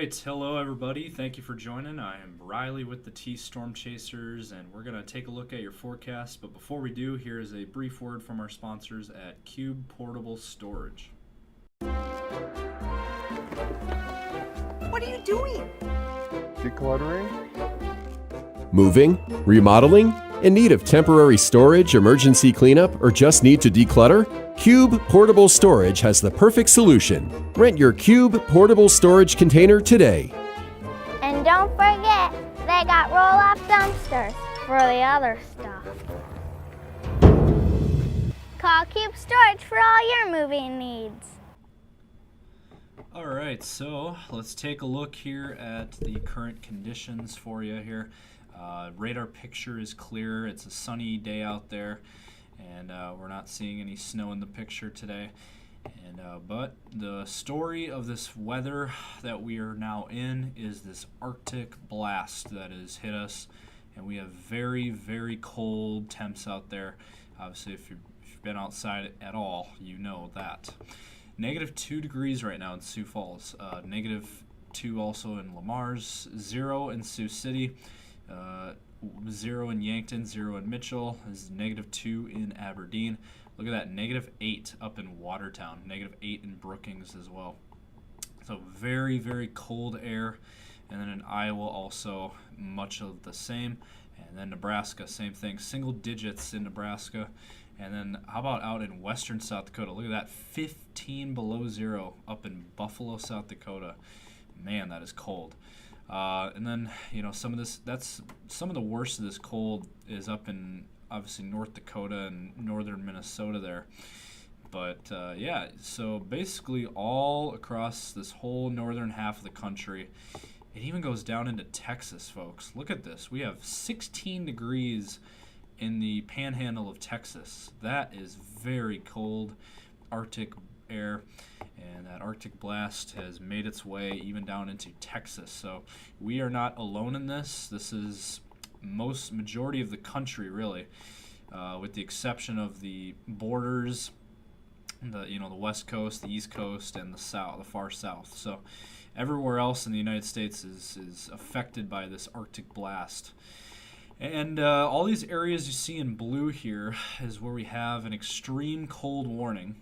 right, hello everybody. Thank you for joining. I am Riley with the T Storm Chasers, and we're going to take a look at your forecast. But before we do, here is a brief word from our sponsors at Cube Portable Storage. What are you doing? Decluttering? Moving? Remodeling? In need of temporary storage, emergency cleanup, or just need to declutter? Cube Portable Storage has the perfect solution. Rent your Cube Portable Storage container today. And don't forget, they got roll-off dumpsters for the other stuff. Call Cube Storage for all your moving needs. All right, so let's take a look here at the current conditions for you here. Radar picture is clear. It's a sunny day out there, and we're not seeing any snow in the picture today. But the story of this weather that we are now in is this Arctic blast that has hit us, and we have very, very cold temps out there. Obviously, if you've been outside at all, you know that. -2 degrees right now in Sioux Falls, -2 also in Lamar's, 0 in Sioux City, 0 in Yankton, 0 in Mitchell, is -2 in Aberdeen. Look at that, -8 up in Watertown, -8 in Brookings as well. So very, very cold air. And then in Iowa also much of the same. And then Nebraska, same thing, single digits in Nebraska. And then how about out in western South Dakota? Look at that, 15 below zero up in Buffalo, South Dakota. Man, that is cold. And then, some of the worst of this cold is up in obviously North Dakota and northern Minnesota there. But so basically all across this whole northern half of the country. It even goes down into Texas, folks. Look at this. We have 16 degrees in the panhandle of Texas. That is very cold Arctic air, and that Arctic blast has made its way even down into Texas. So we are not alone in this. This is majority of the country, really, with the exception of the borders, the West Coast, the East Coast, and the far south. So everywhere else in the United States is affected by this Arctic blast. And all these areas you see in blue here is where we have an extreme cold warning.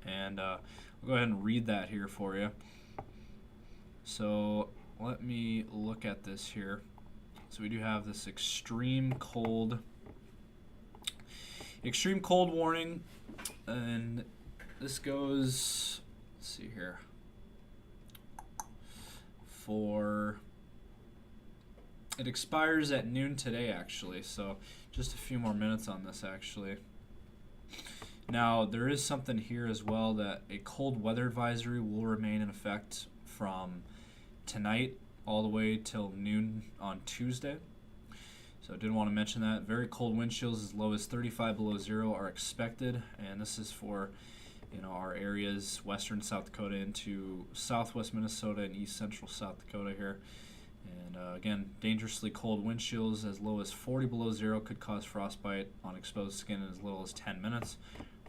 And I'll go ahead and read that here for you. So let me look at this here. So we do have this extreme cold warning. And this goes, let's see here, it expires at noon today, actually, so just a few more minutes on this, actually. Now, there is something here as well, that a cold weather advisory will remain in effect from tonight all the way till noon on Tuesday. So I did want to mention that. Very cold wind chills as low as 35 below zero are expected, and this is for our areas, western South Dakota into southwest Minnesota and east central South Dakota here. And again, dangerously cold wind chills as low as 40 below zero could cause frostbite on exposed skin in as little as 10 minutes.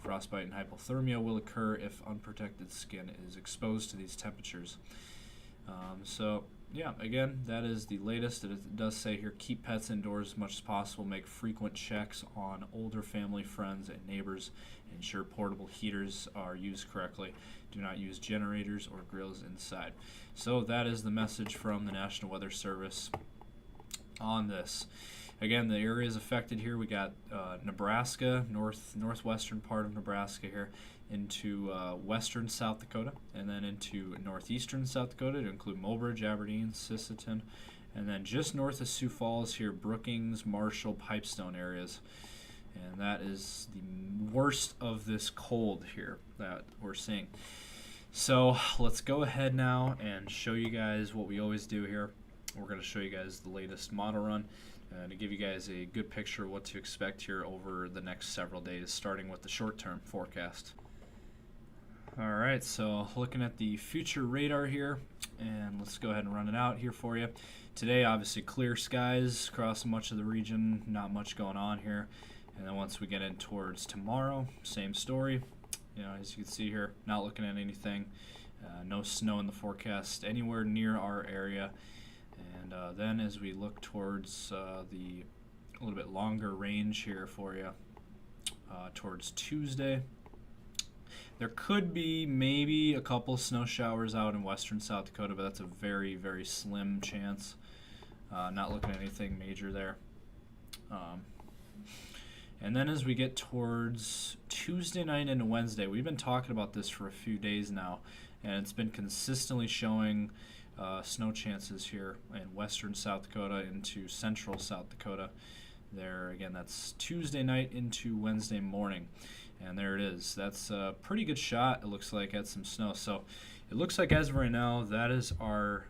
Frostbite and hypothermia will occur if unprotected skin is exposed to these temperatures. Again, that is the latest. It does say here, keep pets indoors as much as possible, make frequent checks on older family, friends, and neighbors, ensure portable heaters are used correctly. Do not use generators or grills inside. So that is the message from the National Weather Service on this. Again, the areas affected here, we got Nebraska, northwestern part of Nebraska here, into western South Dakota, and then into northeastern South Dakota to include Mulbridge, Aberdeen, Sisseton, and then just north of Sioux Falls here, Brookings, Marshall, Pipestone areas. And that is the worst of this cold here that we're seeing. So let's go ahead now and show you guys what we always do here. We're going to show you guys the latest model run to give you guys a good picture of what to expect here over the next several days, starting with the short-term forecast. All right, so looking at the future radar here, and let's go ahead and run it out here for you. Today, obviously clear skies across much of the region, not much going on here. And then once we get in towards tomorrow, same story. As you can see here, not looking at anything. No snow in the forecast anywhere near our area. And then as we look towards the a little bit longer range here for you, towards Tuesday, there could be maybe a couple snow showers out in western South Dakota, but that's a very, very slim chance. Not looking at anything major there. And then as we get towards Tuesday night into Wednesday, we've been talking about this for a few days now, and it's been consistently showing snow chances here in western South Dakota into central South Dakota. There again, that's Tuesday night into Wednesday morning, and there it is. That's a pretty good shot, it looks like, at some snow. So it looks like as of right now, that is our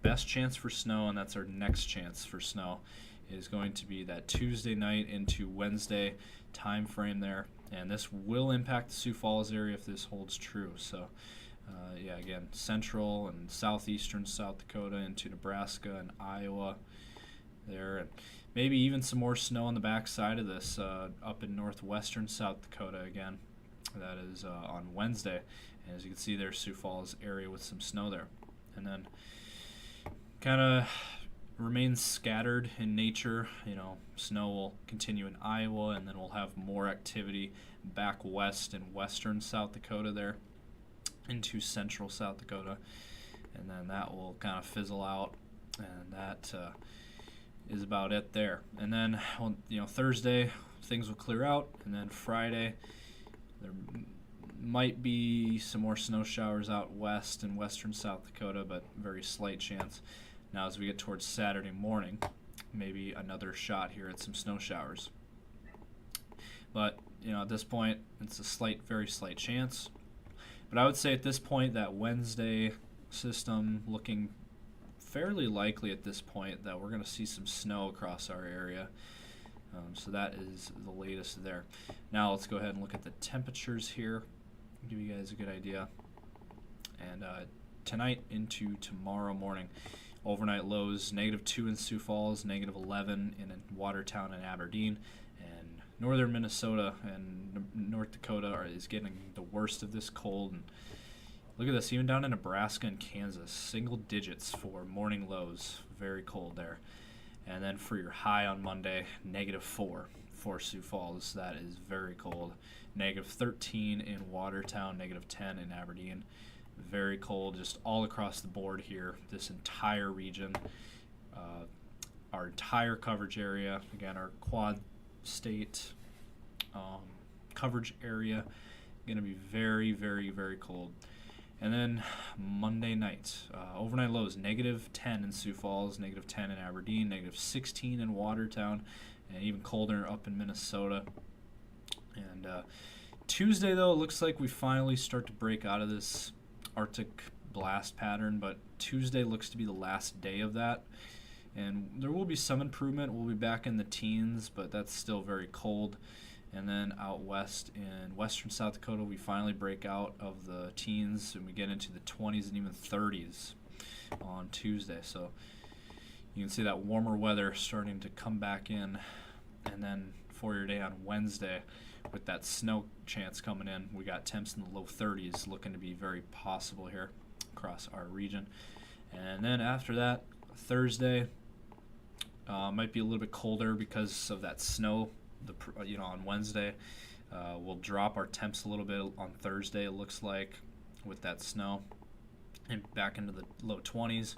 best chance for snow, and that's our next chance for snow, is going to be that Tuesday night into Wednesday time frame there. And this will impact the Sioux Falls area if this holds true. So yeah, again, central and southeastern South Dakota into Nebraska and Iowa there, and maybe even some more snow on the back side of this up in northwestern South Dakota again. That is on Wednesday. And as you can see there, Sioux Falls area with some snow there. And then kind of remains scattered in nature. You know, snow will continue in Iowa, and then we'll have more activity back west in western South Dakota there into central South Dakota, and then that will kind of fizzle out, and that is about it there. And then Thursday things will clear out, and then Friday there might be some more snow showers out west in western South Dakota, but very slight chance. Now as we get towards Saturday morning, maybe another shot here at some snow showers. But at this point, it's a very slight chance. But I would say at this point that Wednesday system looking fairly likely at this point that we're going to see some snow across our area. So that is the latest there. Now let's go ahead and look at the temperatures here, give you guys a good idea. And tonight into tomorrow morning, overnight lows -2 in Sioux Falls, -11 in Watertown and Aberdeen, and northern Minnesota and North Dakota is getting the worst of this cold. And look at this, even down in Nebraska and Kansas, single digits for morning lows, very cold there. And then for your high on Monday, -4 for Sioux Falls, that is very cold. -13 in Watertown, -10 in Aberdeen. Very cold just all across the board here, this entire region. Our entire coverage area, again, our quad state coverage area, going to be very, very, very cold. And then Monday night, overnight lows, -10 in Sioux Falls, -10 in Aberdeen, -16 in Watertown, and even colder up in Minnesota. And Tuesday, though, it looks like we finally start to break out of this Arctic blast pattern, but Tuesday looks to be the last day of that. And there will be some improvement. We'll be back in the teens, but that's still very cold. And then out west in western South Dakota, we finally break out of the teens and we get into the 20s and even 30s on Tuesday. So you can see that warmer weather starting to come back in. And then for your day on Wednesday, with that snow chance coming in, we got temps in the low 30s looking to be very possible here across our region. And then after that, Thursday might be a little bit colder because of that snow. On Wednesday, we'll drop our temps a little bit on Thursday, it looks like, with that snow, and back into the low 20s.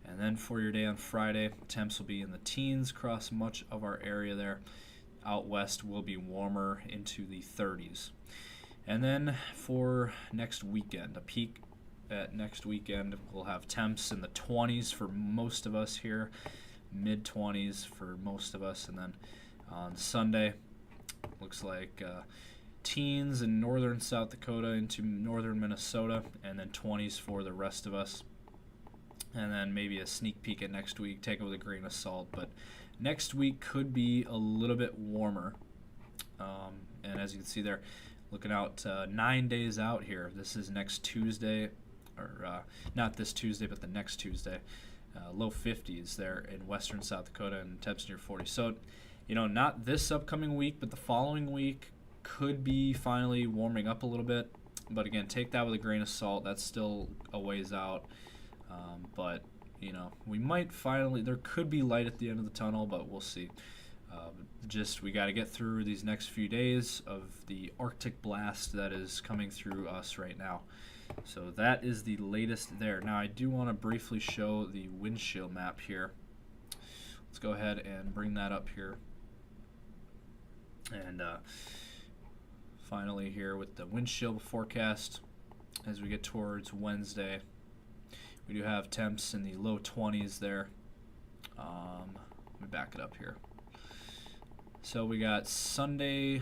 And then for your day on Friday, temps will be in the teens across much of our area there. Out west will be warmer into the 30s. And then for next weekend, a peak at next weekend, we'll have temps in the 20s for most of us here, mid-20s for most of us. And then on Sunday, looks like teens in northern South Dakota into northern Minnesota, and then 20s for the rest of us. And then maybe a sneak peek at next week, take it with a grain of salt, but next week could be a little bit warmer. And as you can see there, looking out 9 days out here, this is next Tuesday, or not this Tuesday, but the next Tuesday, low 50s there in western South Dakota and temps near 40. So, not this upcoming week, but the following week could be finally warming up a little bit. But again, take that with a grain of salt. That's still a ways out. But, you know, we might finally, there could be light at the end of the tunnel, but we'll see. We got to get through these next few days of the Arctic blast that is coming through us right now. So that is the latest there. Now, I do want to briefly show the wind chill map here. Let's go ahead and bring that up here. And finally here with the wind chill forecast as we get towards Wednesday. We do have temps in the low 20s there. Let me back it up here. So we got Sunday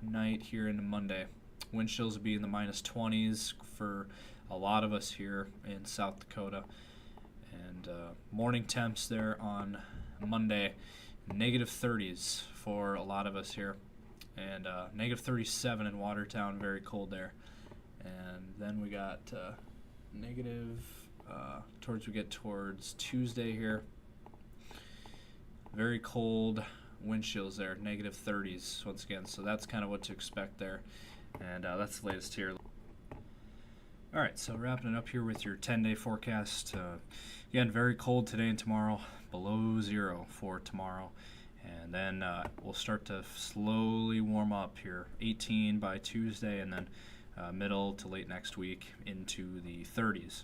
night here into Monday. Wind chills will be in the minus 20s for a lot of us here in South Dakota. And morning temps there on Monday, negative 30s for a lot of us here. And negative 37 in Watertown, very cold there. And then we got negative we get towards Tuesday here. Very cold wind chills there, negative 30s once again. So that's kind of what to expect there. And that's the latest here. All right, so wrapping it up here with your 10-day forecast. Again, very cold today and tomorrow, below 0 for tomorrow. And then we'll start to slowly warm up here, 18 by Tuesday, and then middle to late next week into the 30s.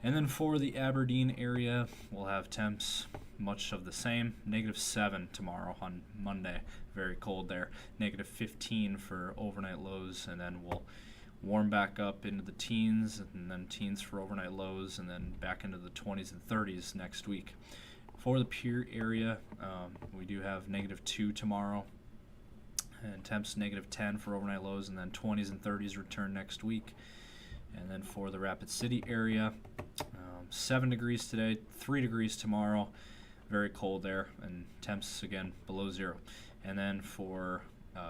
And then for the Aberdeen area, we'll have temps much of the same. Negative 7 tomorrow on Monday, very cold there. Negative 15 for overnight lows, and then we'll warm back up into the teens, and then teens for overnight lows, and then back into the 20s and 30s next week. For the Pierre area, we do have negative 2 tomorrow, and temps negative 10 for overnight lows, and then 20s and 30s return next week. And then for the Rapid City area, 7 degrees today, 3 degrees tomorrow, very cold there, and temps again below 0. And then for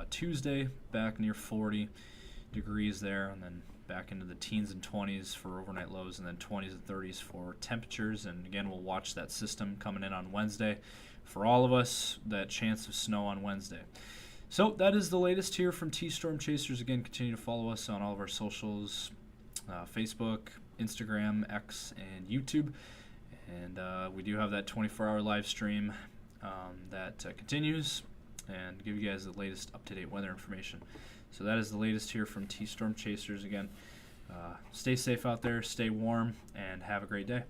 Tuesday, back near 40 degrees there, and then back into the teens and 20s for overnight lows, and then 20s and 30s for temperatures. And again, we'll watch that system coming in on Wednesday. For all of us, that chance of snow on Wednesday. So that is the latest here from T-Storm Chasers. Again, continue to follow us on all of our socials, Facebook, Instagram, X, and YouTube. And we do have that 24-hour live stream that continues and give you guys the latest up-to-date weather information. So that is the latest here from T-Storm Chasers. Again, stay safe out there, stay warm, and have a great day.